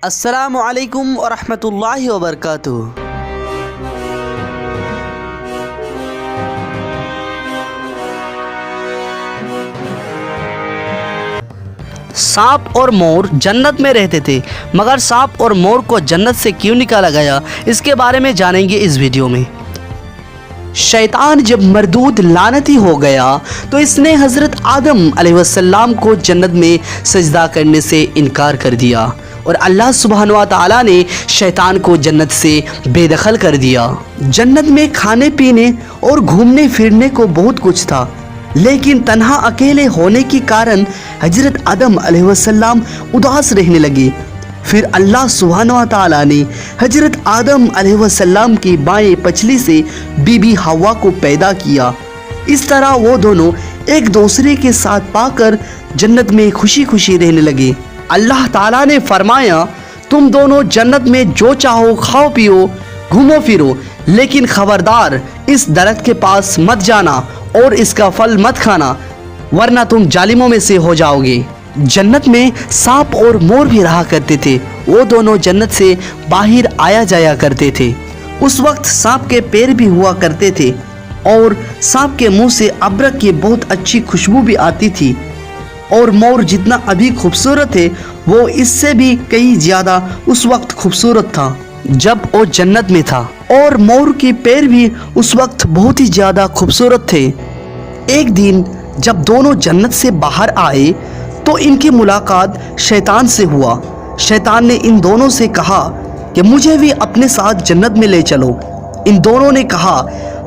السلام علیکم ورحمۃ اللہ وبرکاتہ۔ سانپ اور مور جنت میں رہتے تھے، مگر سانپ اور مور کو جنت سے کیوں نکالا گیا، اس کے بارے میں جانیں گے اس ویڈیو میں۔ شیطان جب مردود لعنتی ہو گیا تو اس نے حضرت آدم علیہ السلام کو جنت میں سجدہ کرنے سے انکار کر دیا، اور اللہ سبحانہ و تعالیٰ نے شیطان کو جنت سے بے دخل کر دیا۔ جنت میں کھانے پینے اور گھومنے پھرنے کو بہت کچھ تھا، لیکن تنہا اکیلے ہونے کے کارن حضرت آدم علیہ السلام اداس رہنے لگے۔ پھر اللہ سبحانہ و تعالیٰ نے حضرت آدم علیہ السلام کی بائیں پچھلی سے بی بی حوا کو پیدا کیا۔ اس طرح وہ دونوں ایک دوسرے کے ساتھ پا کر جنت میں خوشی خوشی رہنے لگے۔ اللہ تعالیٰ نے فرمایا، تم دونوں جنت میں جو چاہو کھاؤ پیو، گھومو پھرو، لیکن خبردار اس درخت کے پاس مت جانا اور اس کا پھل مت کھانا، ورنہ تم ظالموں میں سے ہو جاؤ گے۔ جنت میں سانپ اور مور بھی رہا کرتے تھے، وہ دونوں جنت سے باہر آیا جایا کرتے تھے۔ اس وقت سانپ کے پیر بھی ہوا کرتے تھے، اور سانپ کے منہ سے ابرک کی بہت اچھی خوشبو بھی آتی تھی، اور مور جتنا ابھی خوبصورت ہے وہ اس سے بھی کئی زیادہ اس وقت خوبصورت تھا جب وہ جنت میں تھا، اور مور کے پیر بھی اس وقت بہت ہی زیادہ خوبصورت تھے۔ ایک دن جب دونوں جنت سے باہر آئے تو ان کی ملاقات شیطان سے ہوا۔ شیطان نے ان دونوں سے کہا کہ مجھے بھی اپنے ساتھ جنت میں لے چلو۔ ان دونوں نے کہا،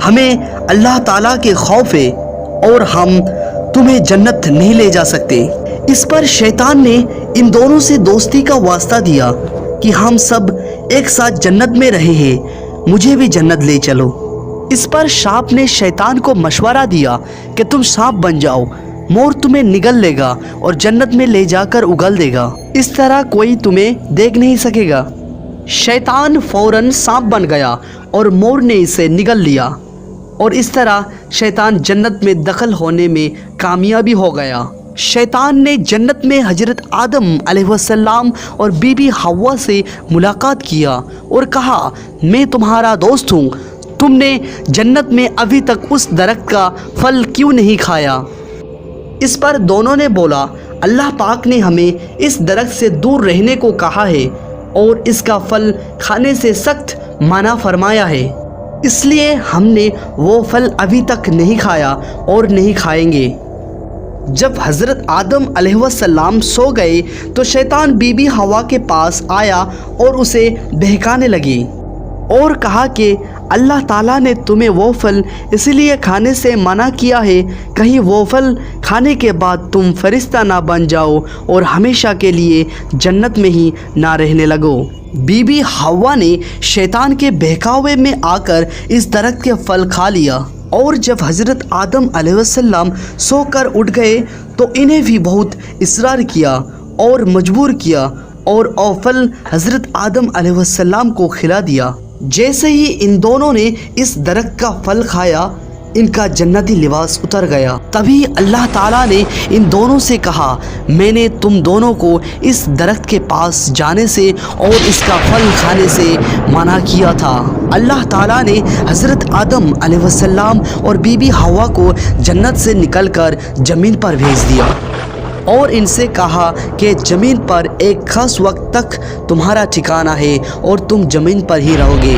ہمیں اللہ تعالیٰ کے خوف ہے اور ہم تمہیں جنت نہیں لے جا سکتے۔ اس پر شیطان نے ان دونوں سے دوستی کا واسطہ دیا کہ ہم سب ایک ساتھ جنت میں رہے ہیں، مجھے بھی جنت لے چلو۔ اس پر سانپ نے شیطان کو مشورہ دیا کہ تم سانپ بن جاؤ، مور تمہیں نگل لے گا اور جنت میں لے جا کر اگل دے گا، اس طرح کوئی تمہیں دیکھ نہیں سکے گا۔ شیطان فوراً سانپ بن گیا اور مور نے اسے نگل لیا، اور اس طرح شیطان جنت میں دخل ہونے میں کامیابی ہو گیا۔ شیطان نے جنت میں حضرت آدم علیہ السلام اور بی بی حوا سے ملاقات کیا اور کہا، میں تمہارا دوست ہوں، تم نے جنت میں ابھی تک اس درخت کا پھل کیوں نہیں کھایا؟ اس پر دونوں نے بولا، اللہ پاک نے ہمیں اس درخت سے دور رہنے کو کہا ہے اور اس کا پھل کھانے سے سخت منع فرمایا ہے، اس لیے ہم نے وہ پھل ابھی تک نہیں کھایا اور نہیں کھائیں گے۔ جب حضرت آدم علیہ السلام سو گئے تو شیطان بی بی حوا کے پاس آیا اور اسے بہکانے لگی اور کہا کہ اللہ تعالیٰ نے تمہیں وہ پھل اس لیے کھانے سے منع کیا ہے، کہیں وہ پھل کھانے کے بعد تم فرشتہ نہ بن جاؤ اور ہمیشہ کے لیے جنت میں ہی نہ رہنے لگو۔ بی بی حوا نے شیطان کے بہکاوے میں آ کر اس درخت کے پھل کھا لیا، اور جب حضرت آدم علیہ السلام سو کر اٹھ گئے تو انہیں بھی بہت اصرار کیا اور مجبور کیا، اور وہ پھل حضرت آدم علیہ السلام کو کھلا دیا۔ جیسے ہی ان دونوں نے اس درخت کا پھل کھایا، ان کا جنتی لباس اتر گیا۔ تبھی اللہ تعالیٰ نے ان دونوں سے کہا، میں نے تم دونوں کو اس درخت کے پاس جانے سے اور اس کا پھل کھانے سے منع کیا تھا۔ اللہ تعالیٰ نے حضرت آدم علیہ السلام اور بی بی حوا کو جنت سے نکل کر زمین پر بھیج دیا اور ان سے کہا کہ زمین پر ایک خاص وقت تک تمہارا ٹھکانہ ہے اور تم زمین پر ہی رہو گے۔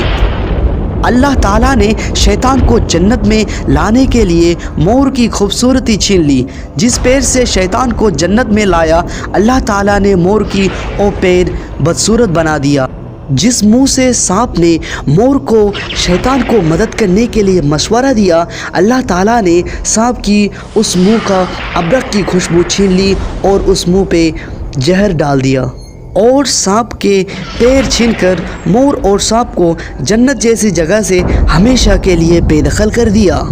اللہ تعالیٰ نے شیطان کو جنت میں لانے کے لیے مور کی خوبصورتی چھین لی۔ جس پیر سے شیطان کو جنت میں لایا، اللہ تعالیٰ نے مور کی وہ پیر بدصورت بنا دیا۔ جس منہ سے سانپ نے مور کو شیطان کو مدد کرنے کے لیے مشورہ دیا، اللہ تعالیٰ نے سانپ کی اس منہ کا ابرک کی خوشبو چھین لی اور اس منہ پہ زہر ڈال دیا، اور سانپ کے پیر چھین کر مور اور سانپ کو جنت جیسی جگہ سے ہمیشہ کے لیے بے دخل کر دیا۔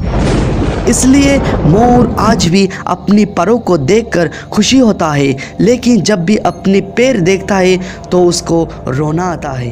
اس لیے مور آج بھی اپنی پروں کو دیکھ کر خوشی ہوتا ہے، لیکن جب بھی اپنے پیر دیکھتا ہے تو اس کو رونا آتا ہے۔